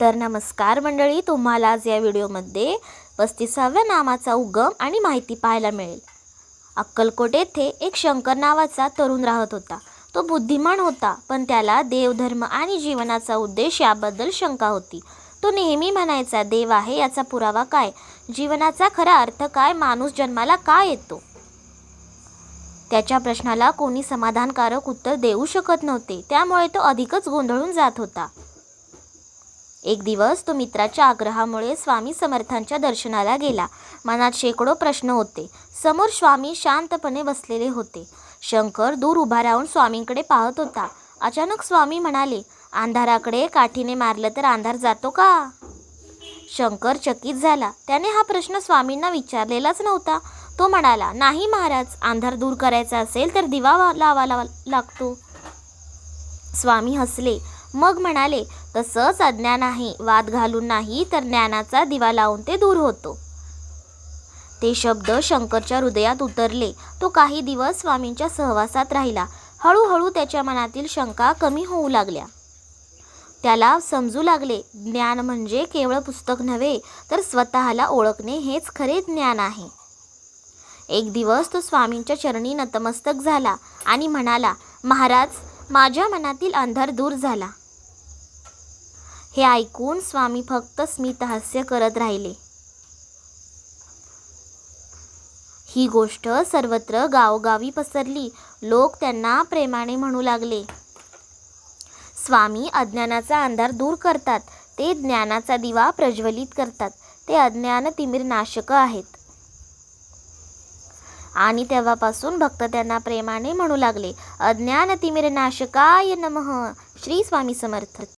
तर नमस्कार मंडळी, तुम्हाला आज या व्हिडिओमध्ये 35व्या नामाचा उगम आणि माहिती पाहायला मिळेल. अक्कलकोट येथे एक शंकर नावाचा तरुण राहत होता. तो बुद्धिमान होता, पण त्याला देवधर्म आणि जीवनाचा उद्देश याबद्दल शंका होती. तो नेहमी म्हणायचा, देव आहे याचा पुरावा काय? जीवनाचा खरा अर्थ काय? माणूस जन्माला का येतो? त्याच्या प्रश्नाला कोणी समाधानकारक उत्तर देऊ शकत नव्हते. त्यामुळे तो अधिकच गोंधळून जात होता. एक दिवस तो मित्राच्या आग्रहामुळे स्वामी समर्थांच्या दर्शनाला गेला. मनात शेकडो प्रश्न होते. समोर स्वामी शांतपणे बसलेले होते. शंकर दूर उभा राहून स्वामींकडे पाहत होता. अचानक स्वामी म्हणाले, अंधाराकडे काठीने मारलं तर अंधार जातो का? शंकर चकित झाला. त्याने हा प्रश्न स्वामींना विचारलेलाच नव्हता. तो म्हणाला, नाही महाराज, अंधार दूर करायचा असेल तर दिवा लावावा लागतो. स्वामी हसले. मग म्हणाले, तसंच अज्ञान आहे. वाद घालून नाही तर ज्ञानाचा दिवा लावून ते दूर होतो. ते शब्द शंकरच्या हृदयात उतरले. तो काही दिवस स्वामींच्या सहवासात राहिला. हळूहळू त्याच्या मनातील शंका कमी होऊ लागल्या. त्याला समजू लागले, ज्ञान म्हणजे केवळ पुस्तक नव्हे, तर स्वतःला ओळखणे हेच खरे ज्ञान आहे. एक दिवस तो स्वामींच्या चरणी नतमस्तक झाला आणि म्हणाला, महाराज, माझ्या मनातील अंधार दूर झाला. हे ऐकून स्वामी फक्त स्मितहास्य करत राहिले. ही गोष्ट सर्वत्र गावोगावी पसरली. लोक त्यांना प्रेमाने म्हणू लागले, स्वामी अज्ञानाचा अंधार दूर करतात. ते ज्ञानाचा दिवा प्रज्वलित करतात. ते अज्ञान तिमिर नाशक आहेत. आणि तेव्हापासून भक्त त्यांना प्रेमाने म्हणू लागले, अज्ञान तिमिर नाशकाय नमः. श्री स्वामी समर्थ.